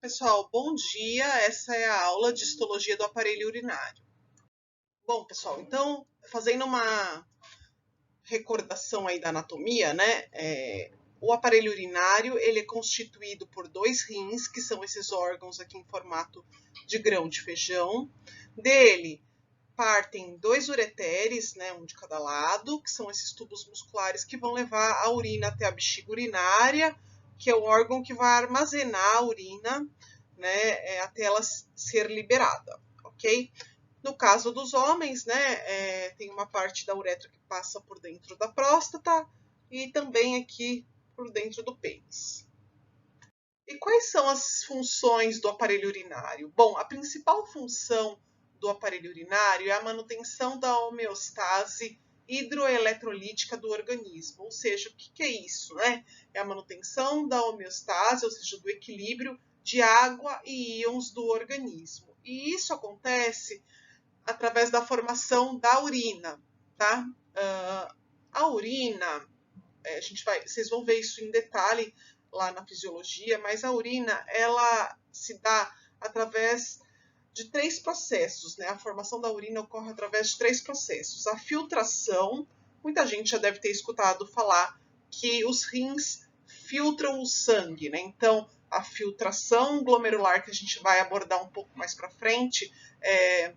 Pessoal, bom dia. Essa é a aula de histologia do aparelho urinário. Bom, pessoal, então, fazendo uma recordação aí da anatomia, né? O aparelho urinário, ele é constituído por dois rins, que são esses órgãos aqui em formato de grão de feijão. Dele partem dois ureteres, né, um de cada lado, que são esses tubos musculares que vão levar a urina até a bexiga urinária, que é o órgão que vai armazenar a urina, né, até ela ser liberada, ok? No caso dos homens, né, tem uma parte da uretra que passa por dentro da próstata e também aqui por dentro do pênis. E quais são as funções do aparelho urinário? Bom, a principal função do aparelho urinário é a manutenção da homeostase hidroeletrolítica do organismo. Ou seja, o que é isso, né? É a manutenção da homeostase, ou seja, do equilíbrio de água e íons do organismo. E isso acontece através da formação da urina, tá? A urina, vocês vão ver isso em detalhe lá na fisiologia, mas a urina, ela se dá através de três processos, né? A formação da urina ocorre através de três processos. A filtração, muita gente já deve ter escutado falar que os rins filtram o sangue, né? Então, a filtração glomerular, que a gente vai abordar um pouco mais para frente, é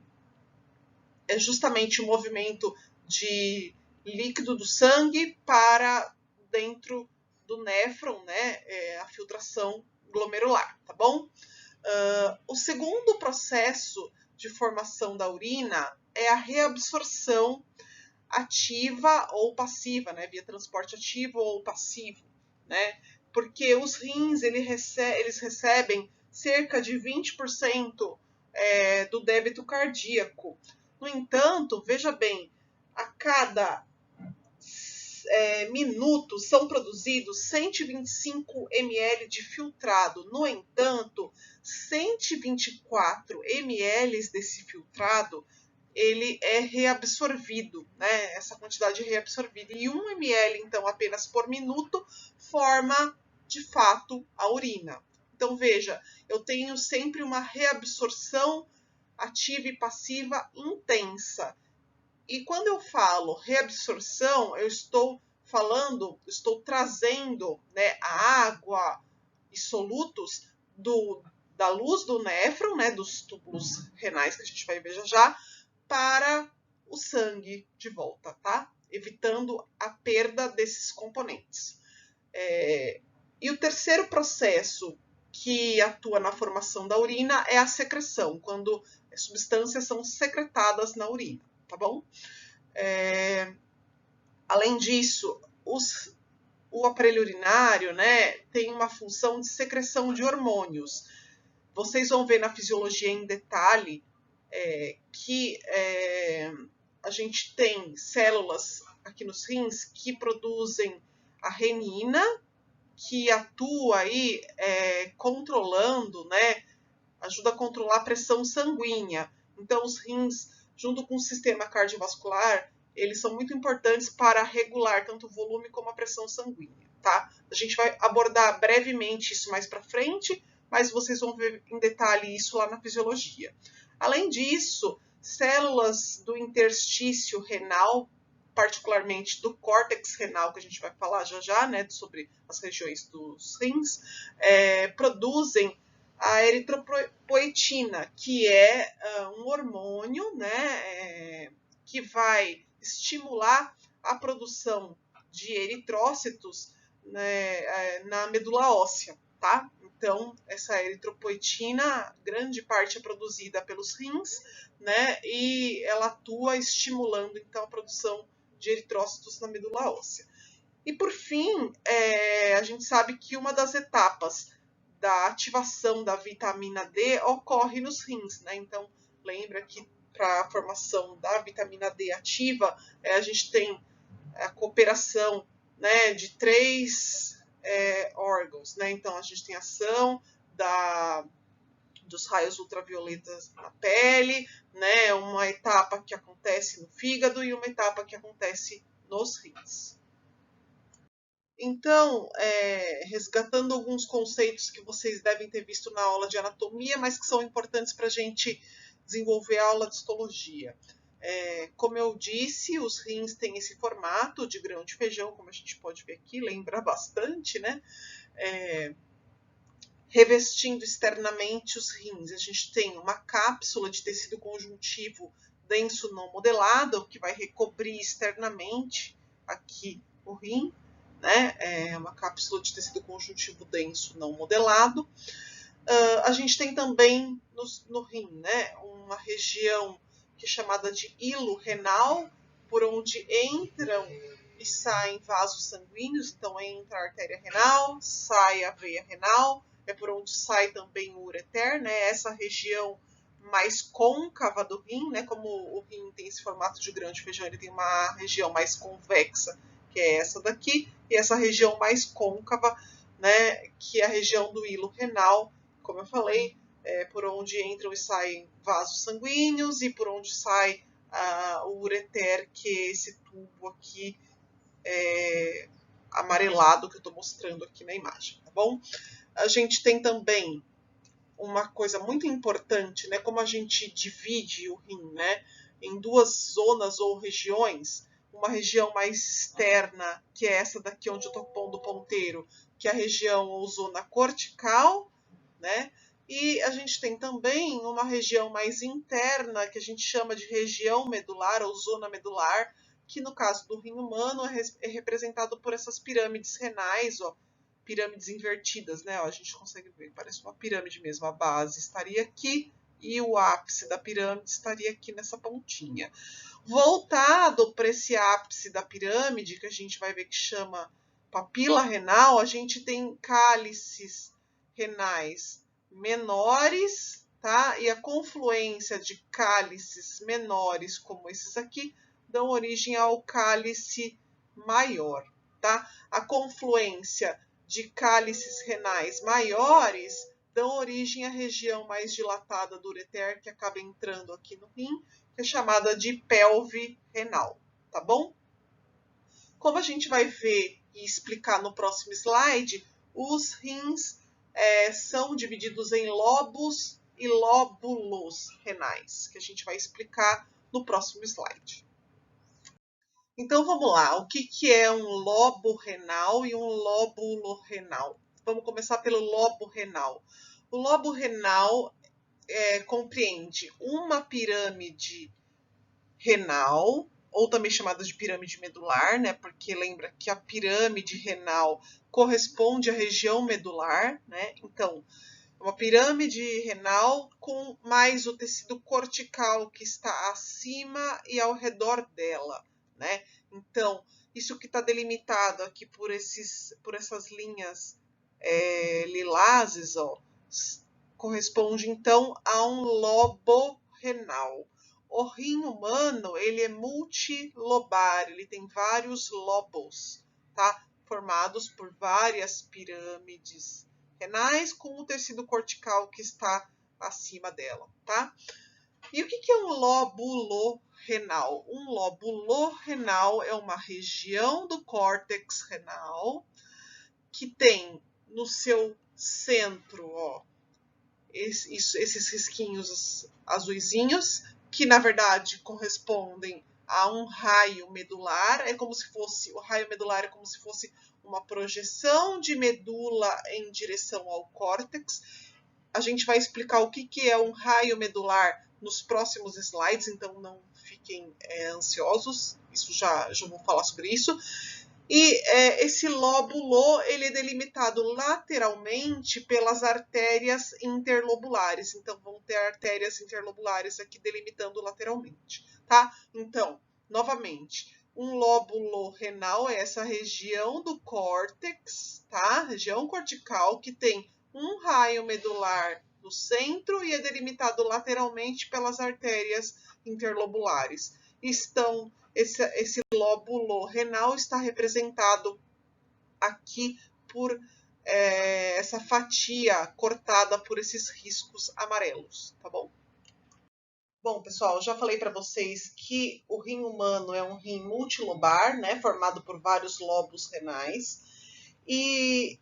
justamente o movimento de líquido do sangue para dentro do néfron, né? A filtração glomerular, tá bom? O segundo processo de formação da urina é a reabsorção ativa ou passiva, né? Via transporte ativo ou passivo, né? Porque os rins eles recebem cerca de 20% do débito cardíaco. No entanto, veja bem, a cada minuto são produzidos 125 ml de filtrado. No entanto, 124 ml desse filtrado ele é reabsorvido, né? Essa quantidade é reabsorvida. E 1 ml, então, apenas por minuto, forma, de fato, a urina. Então, veja, eu tenho sempre uma reabsorção ativa e passiva intensa. E quando eu falo reabsorção, eu estou trazendo, né, a água e solutos da luz do néfron, né, dos túbulos renais que a gente vai ver já, para o sangue de volta, tá? Evitando a perda desses componentes. E o terceiro processo que atua na formação da urina é a secreção, quando as substâncias são secretadas na urina, tá bom? Além disso, o aparelho urinário, né, tem uma função de secreção de hormônios. Vocês vão ver na fisiologia em detalhe que a gente tem células aqui nos rins que produzem a renina, que atua aí controlando, né, ajuda a controlar a pressão sanguínea. Então, os rins, junto com o sistema cardiovascular, eles são muito importantes para regular tanto o volume como a pressão sanguínea, tá? A gente vai abordar brevemente isso mais para frente, mas vocês vão ver em detalhe isso lá na fisiologia. Além disso, células do interstício renal, particularmente do córtex renal, que a gente vai falar já, né, sobre as regiões dos rins, produzem a eritropoetina, que é um hormônio, né, que vai estimular a produção de eritrócitos, né, na medula óssea, tá? Então, essa eritropoetina, grande parte é produzida pelos rins, né, e ela atua estimulando, então, a produção de eritrócitos na medula óssea. E, por fim, a gente sabe que uma das etapas da ativação da vitamina D ocorre nos rins, né? Então, lembra que para a formação da vitamina D ativa, a gente tem a cooperação, né, de três órgãos, né? Então, a gente tem a ação dos raios ultravioletas na pele, né? Uma etapa que acontece no fígado e uma etapa que acontece nos rins. Então, resgatando alguns conceitos que vocês devem ter visto na aula de anatomia, mas que são importantes para a gente desenvolver a aula de histologia. Como eu disse, os rins têm esse formato de grão de feijão, como a gente pode ver aqui, lembra bastante, né? Revestindo externamente os rins, a gente tem uma cápsula de tecido conjuntivo denso não modelado, que vai recobrir externamente aqui o rim, né? É uma cápsula de tecido conjuntivo denso não modelado. A gente tem também no rim, né, uma região que é chamada de hilo renal, por onde entram e saem vasos sanguíneos. Então entra a artéria renal, sai a veia renal, é por onde sai também o ureter, né? Essa região mais côncava do rim, né? Como o rim tem esse formato de grão de feijão, ele tem uma região mais convexa, que é essa daqui, e essa região mais côncava, né, que é a região do hilo renal, como eu falei, por onde entram e saem vasos sanguíneos e por onde sai o ureter, que é esse tubo aqui amarelado que eu estou mostrando aqui na imagem, tá bom? A gente tem também uma coisa muito importante, né? Como a gente divide o rim, né, em duas zonas ou regiões, uma região mais externa, que é essa daqui onde eu estou pondo o ponteiro, que é a região ou zona cortical, né? E a gente tem também uma região mais interna, que a gente chama de região medular ou zona medular, que no caso do rim humano é representado por essas pirâmides renais, ó, pirâmides invertidas, né? Ó, a gente consegue ver, parece uma pirâmide mesmo. A base estaria aqui e o ápice da pirâmide estaria aqui nessa pontinha. Voltado para esse ápice da pirâmide, que a gente vai ver que chama papila renal, a gente tem cálices renais menores, tá? E a confluência de cálices menores, como esses aqui, dão origem ao cálice maior, tá? A confluência de cálices renais maiores dão origem à região mais dilatada do ureter, que acaba entrando aqui no rim, que é chamada de pelve renal, tá bom? Como a gente vai ver e explicar no próximo slide, os rins são divididos em lobos e lóbulos renais, que a gente vai explicar no próximo slide. Então vamos lá, o que é um lobo renal e um lóbulo renal? Vamos começar pelo lobo renal. O lobo renal compreende uma pirâmide renal, ou também chamada de pirâmide medular, né? Porque lembra que a pirâmide renal corresponde à região medular, né? Então, uma pirâmide renal com mais o tecido cortical que está acima e ao redor dela, né? Então, isso que está delimitado aqui por essas linhas lilazes, ó, corresponde então a um lobo renal. O rim humano, ele é multilobar, ele tem vários lobos, tá? Formados por várias pirâmides renais com o tecido cortical que está acima dela, tá? E o que é um lóbulo renal? Um lóbulo renal é uma região do córtex renal que tem no seu centro, ó, esses risquinhos azuisinhos, que na verdade correspondem a um raio medular. É como se fosse, o raio medular é como se fosse uma projeção de medula em direção ao córtex. A gente vai explicar o que é um raio medular nos próximos slides, então não fiquem ansiosos, já vou falar sobre isso. E esse lóbulo, ele é delimitado lateralmente pelas artérias interlobulares. Então, vão ter artérias interlobulares aqui delimitando lateralmente, tá? Então, novamente, um lóbulo renal é essa região do córtex, tá? Região cortical que tem um raio medular no centro e é delimitado lateralmente pelas artérias interlobulares. Esse lóbulo renal está representado aqui por essa fatia cortada por esses riscos amarelos, tá bom? Bom, pessoal, já falei para vocês que o rim humano é um rim multilobar, né, formado por vários lobos renais. E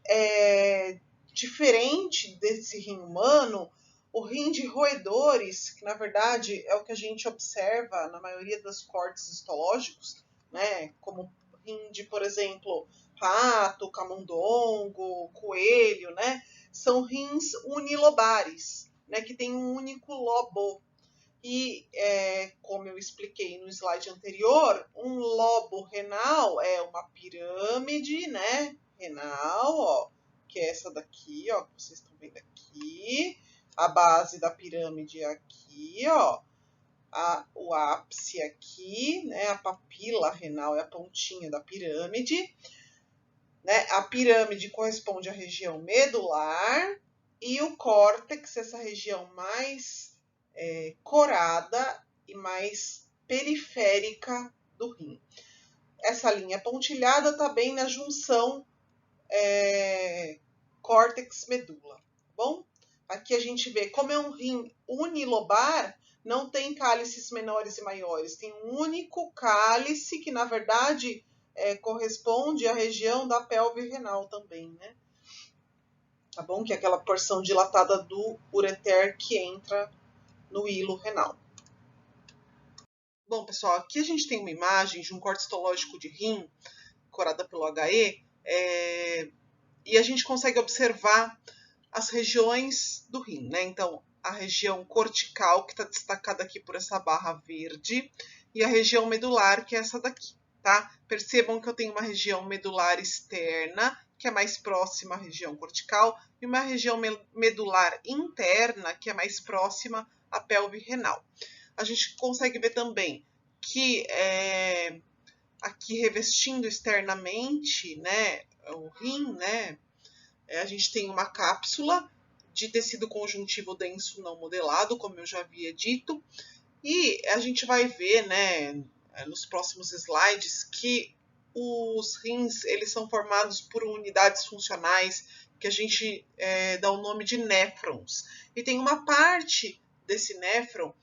diferente desse rim humano, o rim de roedores, que na verdade é o que a gente observa na maioria dos cortes histológicos, né, como rim de, por exemplo, rato, camundongo, coelho, né, são rins unilobares, né, que tem um único lobo. E, como eu expliquei no slide anterior, um lobo renal é uma pirâmide, né, renal, ó, que é essa daqui, ó, que vocês estão vendo aqui. A base da pirâmide é aqui, ó. O ápice aqui, né, a papila renal é a pontinha da pirâmide. Né? A pirâmide corresponde à região medular e o córtex, essa região mais corada e mais periférica do rim. Essa linha pontilhada está bem na junção córtex-medula, tá bom? Aqui a gente vê, como é um rim unilobar, não tem cálices menores e maiores, tem um único cálice que, na verdade, corresponde à região da pelve renal também, né? Tá bom? Que é aquela porção dilatada do ureter que entra no hilo renal. Bom, pessoal, aqui a gente tem uma imagem de um corte histológico de rim, corada pelo HE, e a gente consegue observar as regiões do rim, né? Então, a região cortical, que está destacada aqui por essa barra verde, e a região medular, que é essa daqui, tá? Percebam que eu tenho uma região medular externa, que é mais próxima à região cortical, e uma região medular interna, que é mais próxima à pelve renal. A gente consegue ver também que aqui revestindo externamente, né, o rim, né, a gente tem uma cápsula de tecido conjuntivo denso não modelado, como eu já havia dito, e a gente vai ver, né, nos próximos slides, que os rins eles são formados por unidades funcionais que a gente dá o nome de néfrons. E tem uma parte desse néfron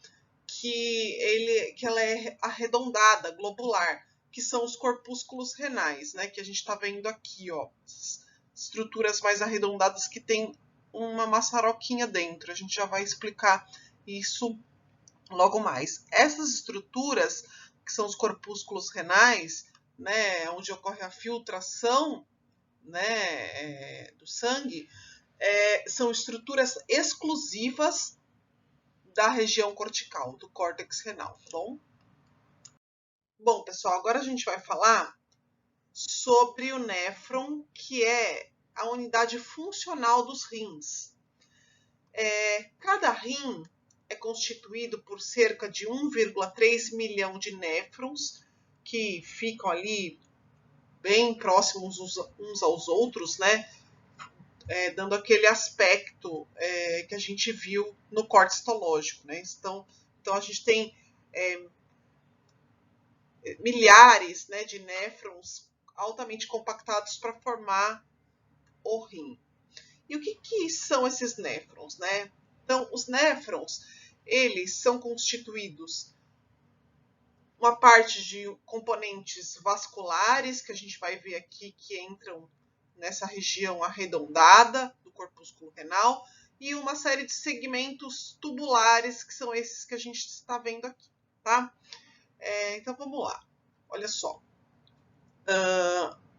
que ela é arredondada, globular, que são os corpúsculos renais, né, que a gente está vendo aqui, ó, estruturas mais arredondadas que tem uma maçaroquinha dentro. A gente já vai explicar isso logo mais. Essas estruturas, que são os corpúsculos renais, né, onde ocorre a filtração, né, do sangue, são estruturas exclusivas da região cortical, do córtex renal, tá bom? Bom, pessoal, agora a gente vai falar sobre o néfron, que é a unidade funcional dos rins. Cada rim é constituído por cerca de 1,3 milhão de néfrons, que ficam ali bem próximos uns aos outros, né? Dando aquele aspecto que a gente viu no corte histológico, né? Então a gente tem milhares, né, de néfrons altamente compactados para formar o rim. E o que são esses néfrons, né? Então, os néfrons, eles são constituídos uma parte de componentes vasculares, que a gente vai ver aqui, que entram nessa região arredondada do corpúsculo renal, e uma série de segmentos tubulares, que são esses que a gente está vendo aqui, tá? Então, vamos lá. Olha só.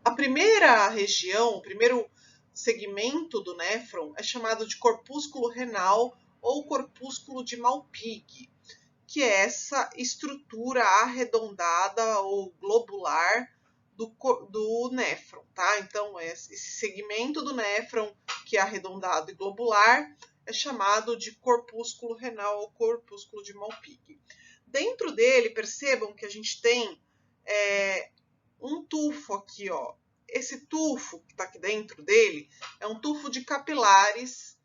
A primeira região, o primeiro segmento do néfron é chamado de corpúsculo renal ou corpúsculo de Malpighi, que é essa estrutura arredondada ou globular do néfron, tá? Então, esse segmento do néfron, que é arredondado e globular, é chamado de corpúsculo renal ou corpúsculo de Malpighi. Dentro dele, percebam que a gente tem um tufo aqui, ó. Esse tufo que está aqui dentro dele é um tufo de capilares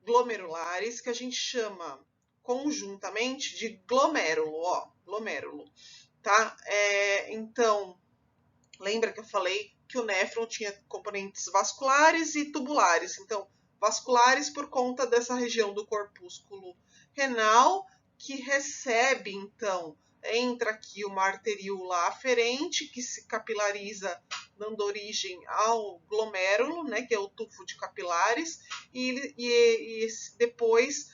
glomerulares que a gente chama conjuntamente de glomérulo, ó, glomérulo, tá? Então, lembra que eu falei que o néfron tinha componentes vasculares e tubulares. Então, vasculares por conta dessa região do corpúsculo renal que recebe, então, entra aqui uma arteríola aferente que se capilariza dando origem ao glomérulo, né, que é o tufo de capilares, e depois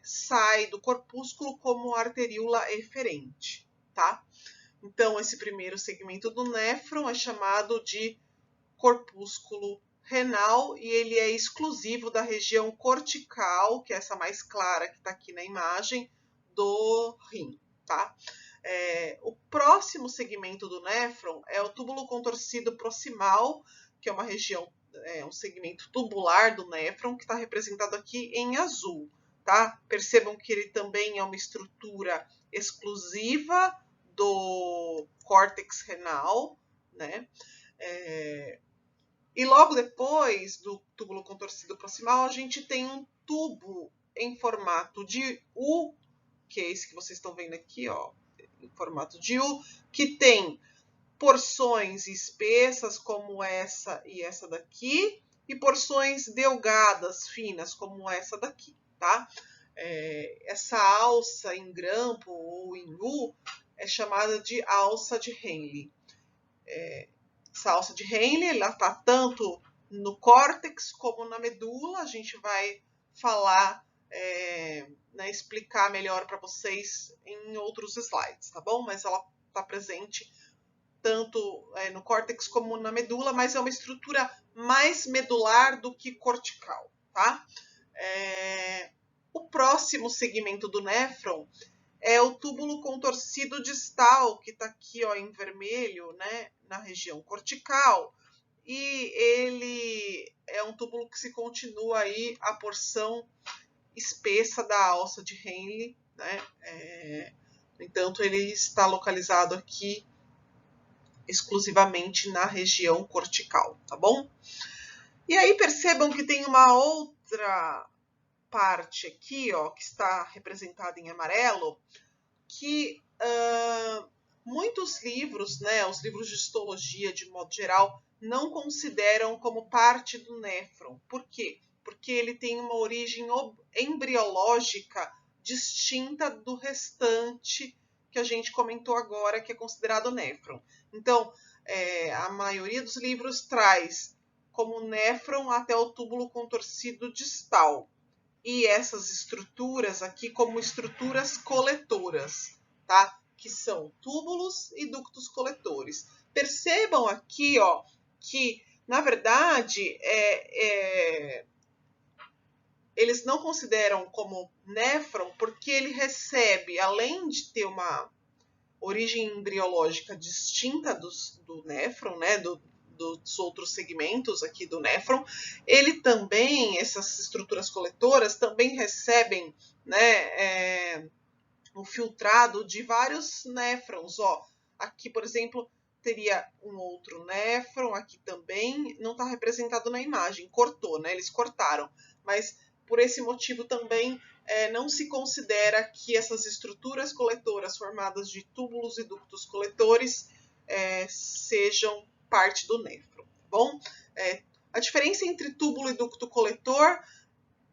sai do corpúsculo como arteríola eferente, tá? Então, esse primeiro segmento do néfron é chamado de corpúsculo renal e ele é exclusivo da região cortical, que é essa mais clara que está aqui na imagem, do rim, tá? O próximo segmento do néfron é o túbulo contorcido proximal, que é uma região, um segmento tubular do néfron, que está representado aqui em azul, tá? Percebam que ele também é uma estrutura exclusiva do córtex renal, né? E logo depois do túbulo contorcido proximal, a gente tem um tubo em formato de U, que é esse que vocês estão vendo aqui, ó, em formato de U, que tem porções espessas, como essa e essa daqui, e porções delgadas, finas, como essa daqui, tá? Essa alça em grampo ou em U é chamada de alça de Henle. Essa alça de Henle, ela está tanto no córtex como na medula. A gente vai falar, né, explicar melhor para vocês em outros slides, tá bom? Mas ela está presente tanto no córtex como na medula, mas é uma estrutura mais medular do que cortical, tá? O próximo segmento do néfron é o túbulo contorcido distal, que está aqui, ó, em vermelho, né, na região cortical, e ele é um túbulo que se continua aí a porção espessa da alça de Henle, né? No entanto, ele está localizado aqui exclusivamente na região cortical, tá bom? E aí percebam que tem uma outra parte aqui, ó, que está representada em amarelo, que muitos livros, né, os livros de histologia de modo geral, não consideram como parte do néfron. Por quê? Porque ele tem uma origem embriológica distinta do restante que a gente comentou agora, que é considerado néfron. Então, a maioria dos livros traz como néfron até o túbulo contorcido distal. E essas estruturas aqui como estruturas coletoras, tá? Que são túbulos e ductos coletores. Percebam aqui, ó, que na verdade eles não consideram como néfron porque ele recebe, além de ter uma origem embriológica distinta do néfron, né, dos outros segmentos aqui do néfron, ele também, essas estruturas coletoras, também recebem, né, um filtrado de vários néfrons. Ó, aqui, por exemplo, teria um outro néfron, aqui também, não está representado na imagem, cortou, né, eles cortaram, mas por esse motivo também não se considera que essas estruturas coletoras formadas de túbulos e ductos coletores sejam parte do néfron, tá bom? A diferença entre túbulo e ducto coletor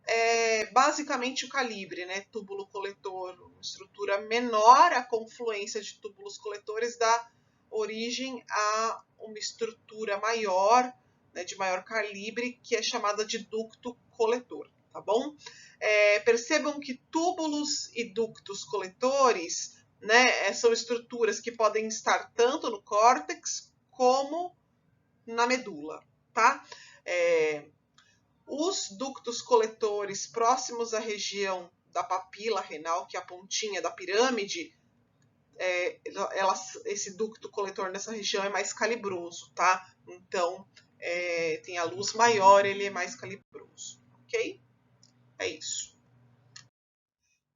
é basicamente o calibre, né? Túbulo coletor, uma estrutura menor, a confluência de túbulos coletores dá origem a uma estrutura maior, né, de maior calibre, que é chamada de ducto coletor, tá bom? Percebam que túbulos e ductos coletores, né, são estruturas que podem estar tanto no córtex como na medula, tá? Os ductos coletores próximos à região da papila renal, que é a pontinha da pirâmide, esse ducto coletor nessa região é mais calibroso, tá? Então, tem a luz maior, ele é mais calibroso, ok? É isso.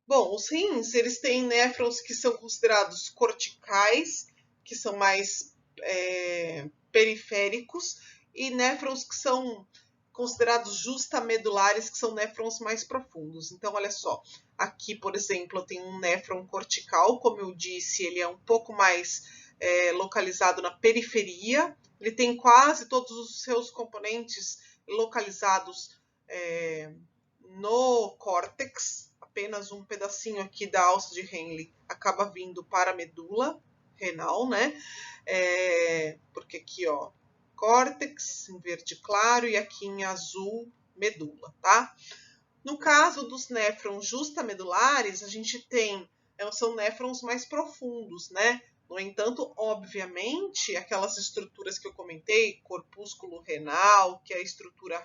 Bom, os rins, eles têm néfrons que são considerados corticais, que são mais periféricos, e néfrons que são considerados justamedulares, que são néfrons mais profundos. Então, olha só, aqui, por exemplo, eu tenho um néfron cortical, como eu disse, ele é um pouco mais localizado na periferia, ele tem quase todos os seus componentes localizados no córtex, apenas um pedacinho aqui da alça de Henle acaba vindo para a medula, renal, né? Porque aqui, ó, córtex em verde claro e aqui em azul, medula, tá? No caso dos néfrons justamedulares, a gente tem, são néfrons mais profundos, né? No entanto, obviamente, aquelas estruturas que eu comentei, corpúsculo renal, que é a estrutura,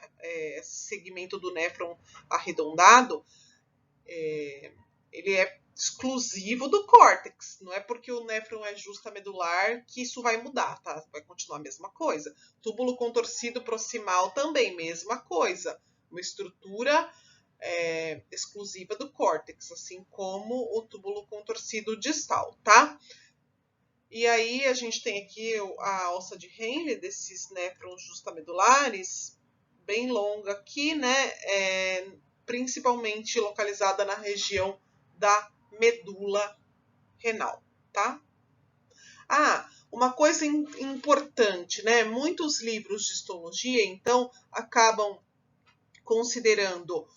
segmento do néfron arredondado, ele é exclusivo do córtex. Não é porque o néfron é justamedular que isso vai mudar, tá? Vai continuar a mesma coisa. Túbulo contorcido proximal também, mesma coisa. Uma estrutura exclusiva do córtex, assim como o túbulo contorcido distal, tá? E aí a gente tem aqui a ossa de Henle desses néfrons justamedulares, bem longa aqui, né? Principalmente localizada na região da medula renal, tá? Uma coisa importante, né? Muitos livros de histologia, então, acabam considerando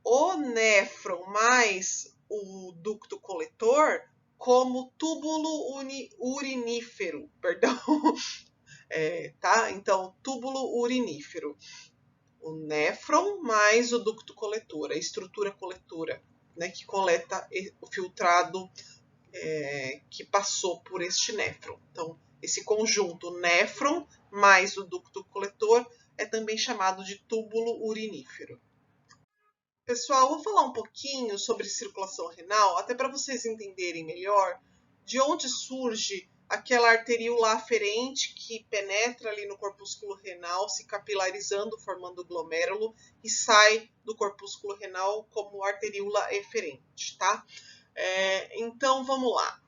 o néfron mais o ducto coletor como túbulo urinífero, perdão, tá? Então, túbulo urinífero. O néfron mais o ducto coletor, a estrutura coletora, né, que coleta o filtrado que passou por este néfron. Então, esse conjunto néfron mais o ducto coletor é também chamado de túbulo urinífero. Pessoal, vou falar um pouquinho sobre circulação renal, até para vocês entenderem melhor de onde surge aquela arteríola aferente que penetra ali no corpúsculo renal, se capilarizando, formando glomérulo, e sai do corpúsculo renal como arteríola eferente, tá? Então, vamos lá.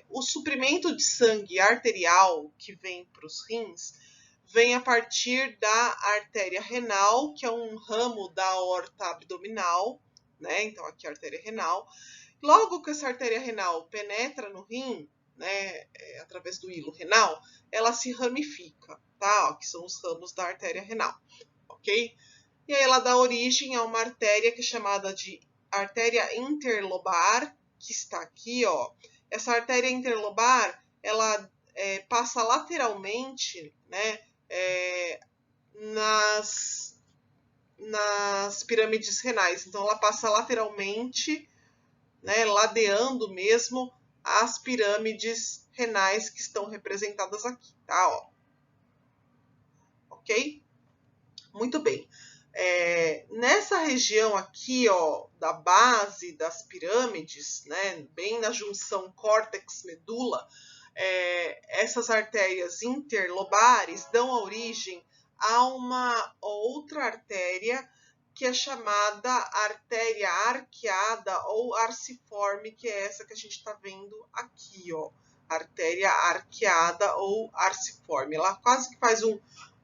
O suprimento de sangue arterial que vem para os rins vem a partir da artéria renal, que é um ramo da aorta abdominal, né? Então, aqui a artéria renal. Logo que essa artéria renal penetra no rim, né, através do hilo renal, ela se ramifica, tá? Ó, que são os ramos da artéria renal, ok? E aí ela dá origem a uma artéria que é chamada de artéria interlobar, que está aqui, ó. Essa artéria interlobar, ela passa lateralmente, né, nas pirâmides renais. Então, ela passa lateralmente, né, ladeando mesmo as pirâmides renais que estão representadas aqui, tá? Ó. Ok? Muito bem. Nessa região aqui, ó, da base das pirâmides, né, bem na junção córtex-medula, essas artérias interlobares dão origem a uma outra artéria que é chamada artéria arqueada ou arciforme, que é essa que a gente está vendo aqui, ó, artéria arqueada ou arciforme. Ela quase que faz um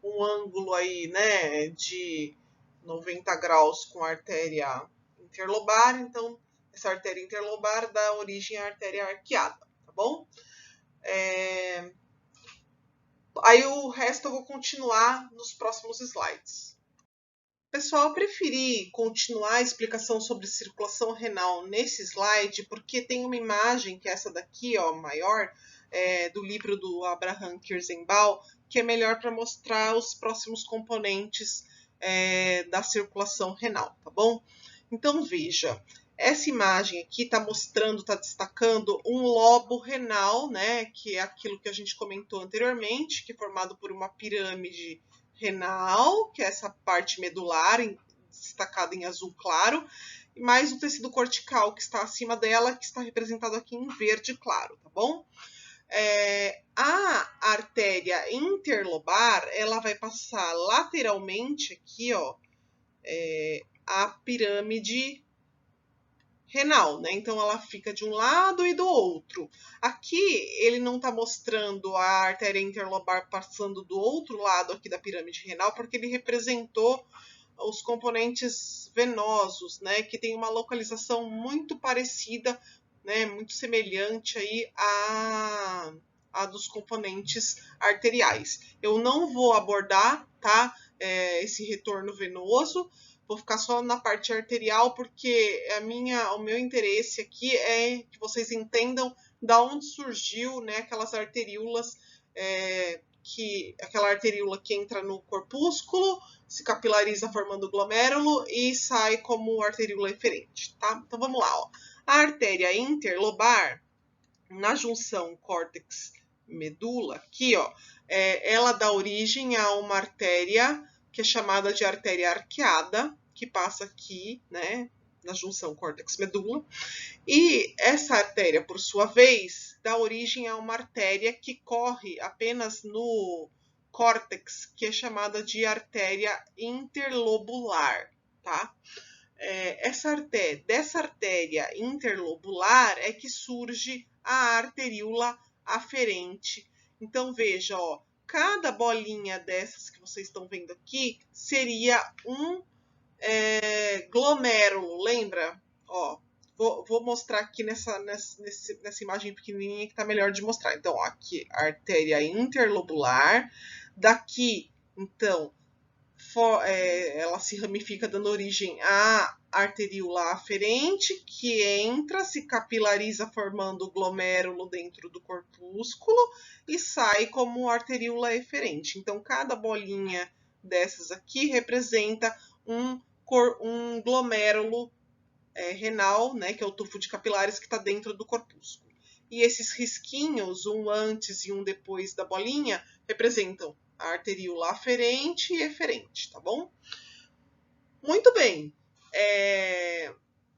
ângulo aí, né, de 90 graus com a artéria interlobar, então essa artéria interlobar dá origem à artéria arqueada, tá bom? Aí o resto eu vou continuar nos próximos slides. Pessoal, eu preferi continuar a explicação sobre circulação renal nesse slide, porque tem uma imagem, que é essa daqui, ó, maior, do livro do Abraham Kirzenbaum, que é melhor para mostrar os próximos componentes da circulação renal, tá bom? Então, veja, essa imagem aqui está mostrando, está destacando um lobo renal, né, que é aquilo que a gente comentou anteriormente, que é formado por uma pirâmide renal, que é essa parte medular, destacada em azul claro, e mais o tecido cortical que está acima dela, que está representado aqui em verde claro, tá bom? A artéria interlobar, ela vai passar lateralmente aqui, ó, a pirâmide renal, né? Então ela fica de um lado e do outro. Aqui ele não está mostrando a artéria interlobar passando do outro lado aqui da pirâmide renal, porque ele representou os componentes venosos, né? Que tem uma localização muito parecida, né? Muito semelhante aí a dos componentes arteriais. Eu não vou abordar, tá? Esse retorno venoso, Vou ficar só na parte arterial, porque o meu interesse aqui é que vocês entendam da onde surgiu, né, aquelas arteríolas, aquela arteríola que entra no corpúsculo, se capilariza formando glomérulo e sai como arteríola eferente, tá? Então vamos lá, ó. A artéria interlobar, na junção córtex-medula, aqui, ó, ela dá origem a uma artéria que é chamada de artéria arqueada, que passa aqui, né, na junção córtex-medula. E essa artéria, por sua vez, dá origem a uma artéria que corre apenas no córtex, que é chamada de artéria interlobular, tá? Dessa artéria interlobular é que surge a arteríola aferente. Então, veja, ó, cada bolinha dessas que vocês estão vendo aqui seria um glomérulo, lembra? Ó, vou mostrar aqui nessa imagem pequenininha que está melhor de mostrar. Então, ó, aqui, a artéria interlobular. Daqui, então, ela se ramifica dando origem à arteríola aferente, que entra, se capilariza formando o glomérulo dentro do corpúsculo e sai como arteríola eferente. Então, cada bolinha dessas aqui representa um glomérulo renal, né, que é o tufo de capilares que está dentro do corpúsculo. E esses risquinhos, um antes e um depois da bolinha, representam a arteríola aferente e eferente, tá bom? Muito bem.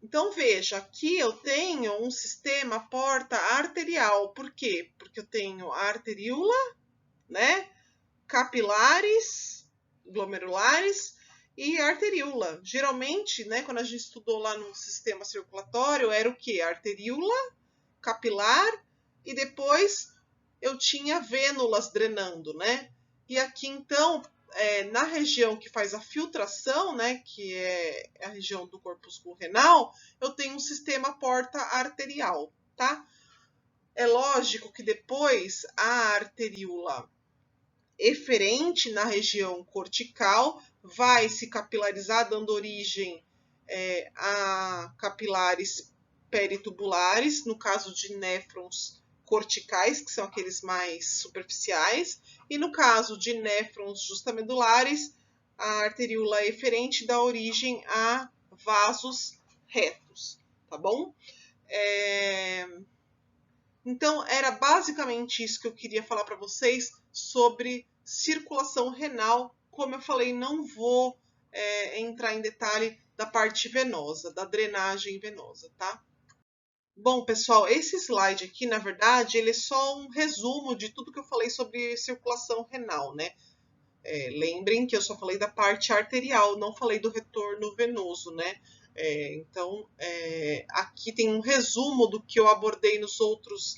Então, veja, aqui eu tenho um sistema porta arterial. Por quê? Porque eu tenho a arteríola, né, capilares, glomerulares e arteríola. Geralmente, né, quando a gente estudou lá no sistema circulatório, era o quê? Arteríola, capilar e depois eu tinha vênulas drenando, né? E aqui, então, na região que faz a filtração, né, que é a região do corpúsculo renal, eu tenho um sistema porta arterial, tá? É lógico que depois a arteríola eferente na região cortical vai se capilarizar, dando origem a capilares peritubulares, no caso de néfrons corticais, que são aqueles mais superficiais, e no caso de néfrons justamedulares, a arteríola eferente dá origem a vasos retos, tá bom? Então, era basicamente isso que eu queria falar para vocês sobre circulação renal. Como eu falei, não vou entrar em detalhe da parte venosa, da drenagem venosa, tá? Bom, pessoal, esse slide aqui, na verdade, ele é só um resumo de tudo que eu falei sobre circulação renal, né? Lembrem que eu só falei da parte arterial, não falei do retorno venoso, né? Então, aqui tem um resumo do que eu abordei nos outros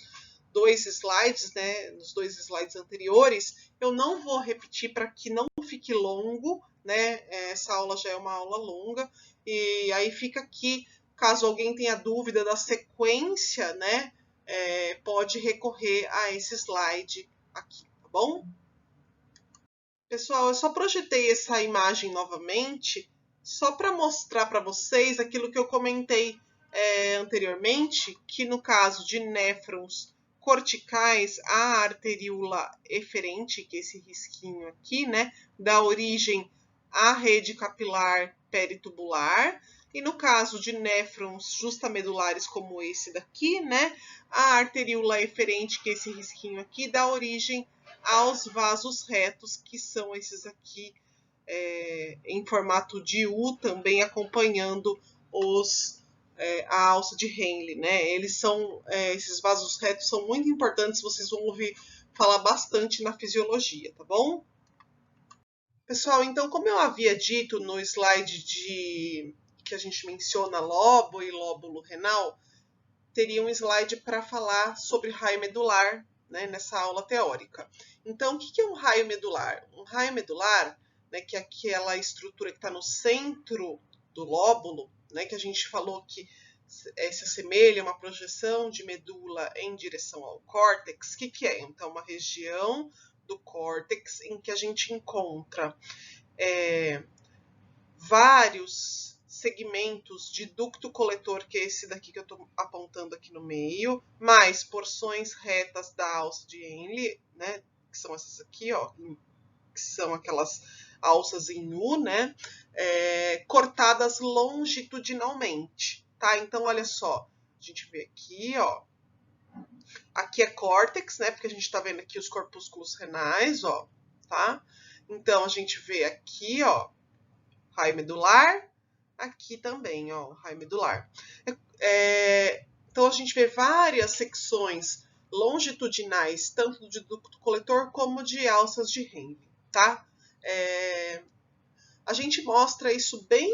2 slides, né? Nos 2 slides anteriores. Eu não vou repetir para que não fique longo, né? Essa aula já é uma aula longa. E aí fica aqui, caso alguém tenha dúvida da sequência, né? Pode recorrer a esse slide aqui, tá bom? Pessoal, eu só projetei essa imagem novamente, só para mostrar para vocês aquilo que eu comentei anteriormente, que no caso de néfrons corticais, a arteríola eferente, que é esse risquinho aqui, né, dá origem à rede capilar peritubular, e no caso de néfrons justamedulares como esse daqui, né, a arteríola eferente, que é esse risquinho aqui, dá origem aos vasos retos, que são esses aqui em formato de U, também acompanhando a alça de Henle, né? Esses vasos retos são muito importantes, vocês vão ouvir falar bastante na fisiologia, tá bom? Pessoal, então, como eu havia dito no slide que a gente menciona lobo e lóbulo renal, teria um slide para falar sobre raio medular, né, nessa aula teórica. Então, o que é um raio medular? Um raio medular, né, que é aquela estrutura que está no centro do lóbulo, né, que a gente falou que se assemelha a uma projeção de medula em direção ao córtex. O que é? Então, uma região do córtex em que a gente encontra vários segmentos de ducto coletor, que é esse daqui que eu estou apontando aqui no meio, mais porções retas da alça de Henle, né, que são essas aqui, ó, que são aquelas alças em U, né, cortadas longitudinalmente, tá? Então, olha só, a gente vê aqui, ó, aqui é córtex, né, porque a gente tá vendo aqui os corpúsculos renais, ó, tá? Então, a gente vê aqui, ó, raio medular, aqui também, ó, raio medular. Então, a gente vê várias secções longitudinais, tanto de ducto coletor como de alças de Henle, tá? A gente mostra isso bem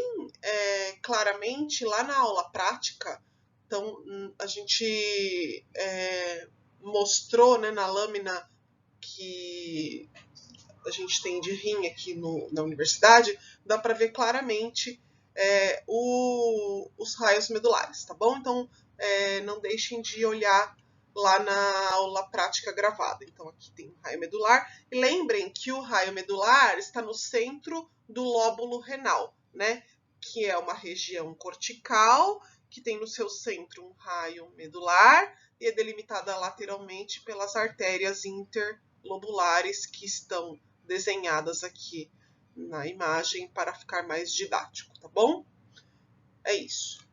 claramente lá na aula prática. Então, a gente mostrou, né, na lâmina que a gente tem de rim aqui na universidade, dá para ver claramente os raios medulares, tá bom? Então, não deixem de olhar lá na aula prática gravada. Então, aqui tem o raio medular. E lembrem que o raio medular está no centro do lóbulo renal, né? Que é uma região cortical, que tem no seu centro um raio medular e é delimitada lateralmente pelas artérias interlobulares que estão desenhadas aqui na imagem para ficar mais didático, tá bom? É isso.